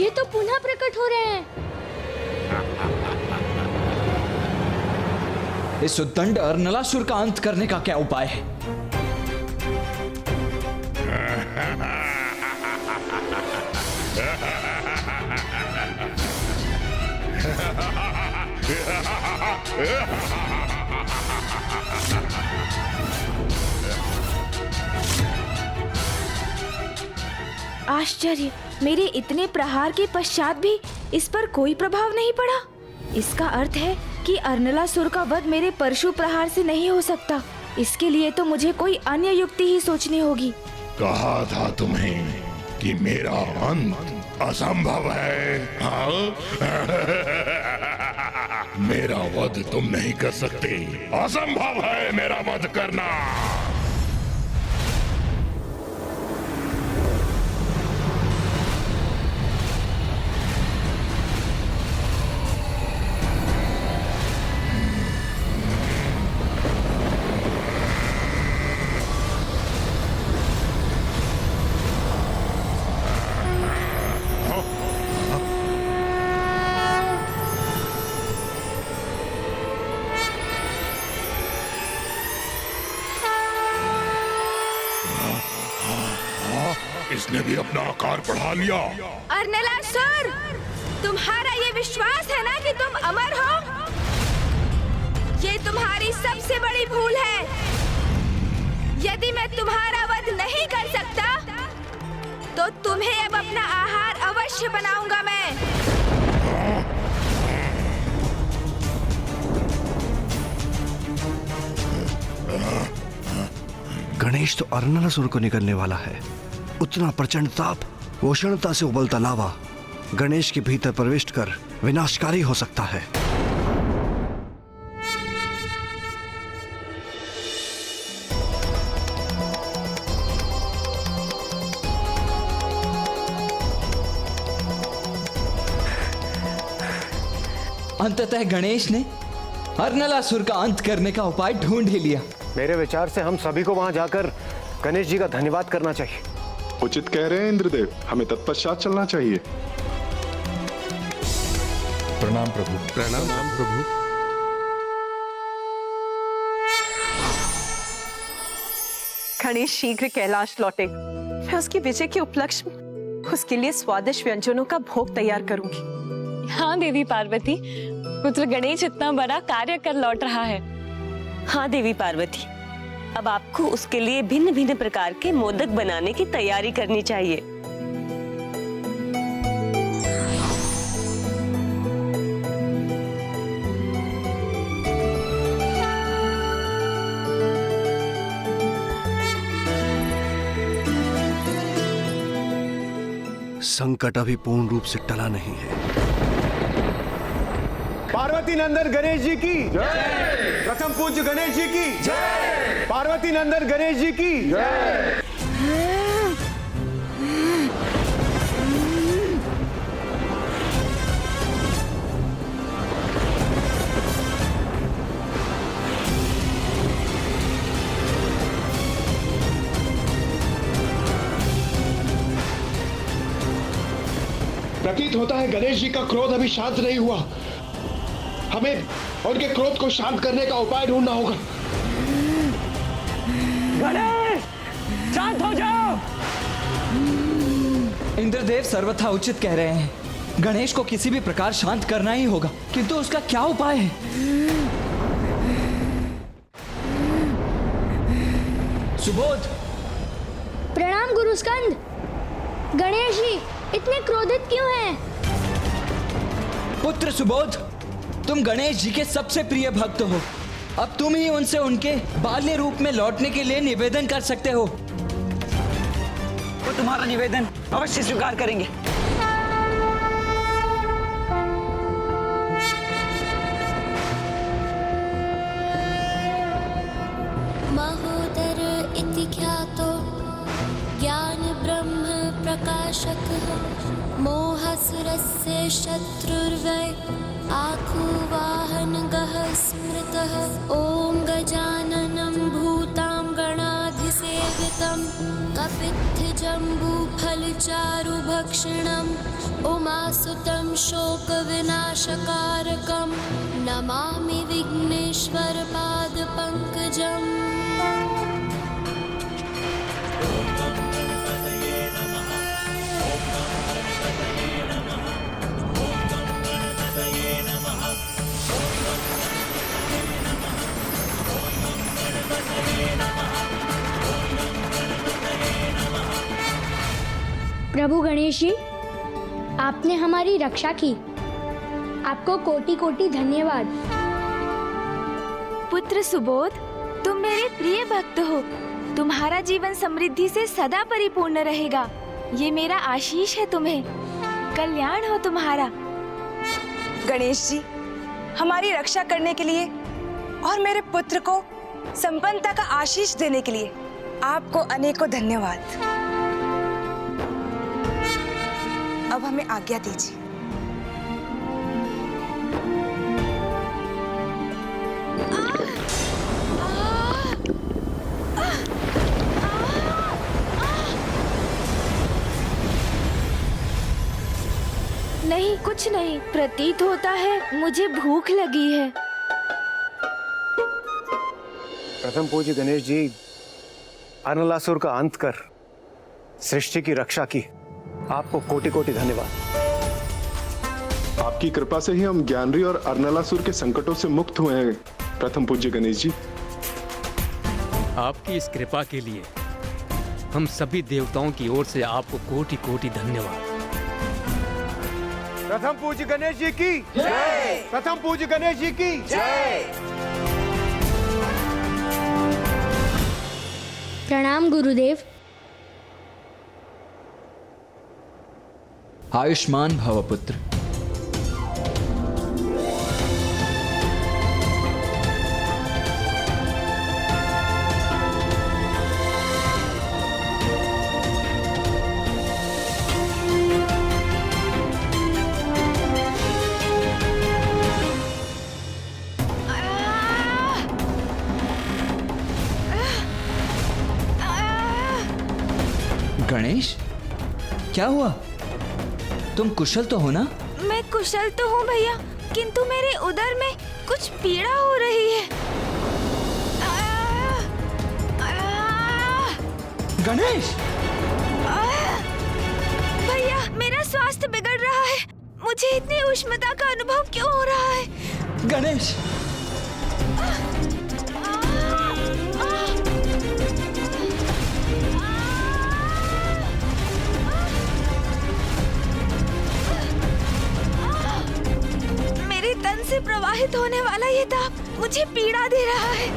ये तो पुनः प्रकट हो रहे हैं। इस उद्दंड अर्नलासुर का अंत करने का क्या उपाय है? आश्चर्य, मेरे इतने प्रहार के पश्चात भी इस पर कोई प्रभाव नहीं पड़ा। इसका अर्थ है कि अर्नलासुर का वध मेरे परशु प्रहार से नहीं हो सकता। इसके लिए तो मुझे कोई अन्य युक्ति ही सोचनी होगी। कहा था तुम्हें कि मेरा अंत असंभव है। हाँ? मेरा वध तुम नहीं कर सकते। असंभव है मेरा वध करना। इसने भी अपना आकार बढ़ा लिया। अर्नलासुर, तुम्हारा ये विश्वास है ना कि तुम अमर हो? ये तुम्हारी सबसे बड़ी भूल है। यदि मैं तुम्हारा वध नहीं कर सकता, तो तुम्हें अब अपना आहार अवश्य बनाऊंगा मैं। गणेश तो अर्नलासुर को निकलने वाला है। उतना प्रचंड ताप, उष्णता से उबलता लावा गणेश के भीतर प्रविष्ट कर विनाशकारी हो सकता है। अंततः गणेश ने अर्नलासुर का अंत करने का उपाय ढूंढ ही लिया। मेरे विचार से हम सभी को वहां जाकर गणेश जी का धन्यवाद करना चाहिए। उचित कह रहे हैं इंद्रदेव, हमें तत्पश्चात चलना चाहिए। प्रणाम प्रभु। प्रणाम प्रभु। गणेश शीघ्र कैलाश लौटे। मैं उसकी विजय के उपलक्ष्य में उसके लिए स्वादिष्ट व्यंजनों का भोग तैयार करूंगी। हाँ देवी पार्वती, पुत्र गणेश इतना बड़ा कार्य कर लौट रहा है। हाँ देवी पार्वती, अब आपको उसके लिए भिन्न भिन्न प्रकार के मोदक बनाने की तैयारी करनी चाहिए। संकट अभी पूर्ण रूप से टला नहीं है। पार्वती नंदन गणेश जी की जय। प्रथम पूज्य गणेश जी की जय। पार्वती नंदन गणेश जी की जय। प्रतीत होता है गणेश जी का क्रोध अभी शांत नहीं हुआ। हमें उनके क्रोध को शांत करने का उपाय ढूंढना होगा। गणेश, शांत हो जाओ। इंद्रदेव सर्वथा उचित कह रहे हैं। गणेश को किसी भी प्रकार शांत करना ही होगा, किंतु उसका क्या उपाय है? सुबोध। प्रणाम गुरु स्कंद। गणेश जी इतने क्रोधित क्यों हैं? पुत्र सुबोध, तुम गणेश जी के सबसे प्रिय भक्त हो। अब तुम ही उनसे उनके बाल्य रूप में लौटने के लिए निवेदन कर सकते हो। वो तुम्हारा निवेदन अवश्य स्वीकार करेंगे। महोदर इति ख्यातो ज्ञान ब्रह्म प्रकाशकः मोहसुरस्य शत्रुर्वै आखुवाहनगः स्मृतः ॐ गजाननं भूतां गणाधिसेवितं जम्बूफलचारुभक्षणम् उमासुतं शोकविनाशकारकं नमामि विघ्नेश्वरपादपङ्कजम्। प्रभु गणेश जी, आपने हमारी रक्षा की, आपको कोटि कोटि धन्यवाद। पुत्र सुबोध, तुम मेरे प्रिय भक्त हो। तुम्हारा जीवन समृद्धि से सदा परिपूर्ण रहेगा। ये मेरा आशीष है तुम्हें। कल्याण हो तुम्हारा। गणेश जी, हमारी रक्षा करने के लिए और मेरे पुत्र को संपन्नता का आशीष देने के लिए आपको अनेकों धन्यवाद। अब हमें आज्ञा दीजिए। नहीं, कुछ नहीं। प्रतीत होता है मुझे भूख लगी है। प्रथम पूज्य गणेश जी, अनलासुर का अंत कर सृष्टि की रक्षा की, आपको कोटि कोटि धन्यवाद। आपकी कृपा से ही हम ज्ञानरी और अर्नलासुर के संकटों से मुक्त हुए हैं प्रथम पूज्य गणेश जी। आपकी इस कृपा के लिए हम सभी देवताओं की ओर से आपको कोटि कोटि धन्यवाद। प्रथम पूज्य गणेश जी की जय। प्रथम पूज्य गणेश जी की जय। प्रणाम गुरुदेव। आयुष्मान भव पुत्र। गणेश, क्या हुआ? तुम कुशल तो हो ना? मैं कुशल तो हूँ भैया, किंतु मेरे उदर में कुछ पीड़ा हो रही है। गणेश! भैया, मेरा स्वास्थ्य बिगड़ रहा है। मुझे इतनी उष्णता का अनुभव क्यों हो रहा है? गणेश! तन से प्रवाहित होने वाला ये ताप मुझे पीड़ा दे रहा है।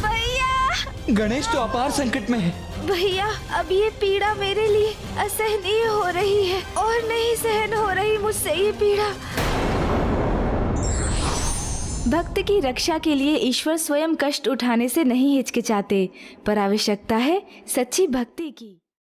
भैया! गणेश तो अपार संकट में है। भैया, अब ये पीड़ा मेरे लिए असहनीय हो रही है और नहीं सहन हो रही मुझसे ये पीड़ा। भक्त की रक्षा के लिए ईश्वर स्वयं कष्ट उठाने से नहीं हिचकिचाते, पर आवश्यकता है सच्ची भक्ति की।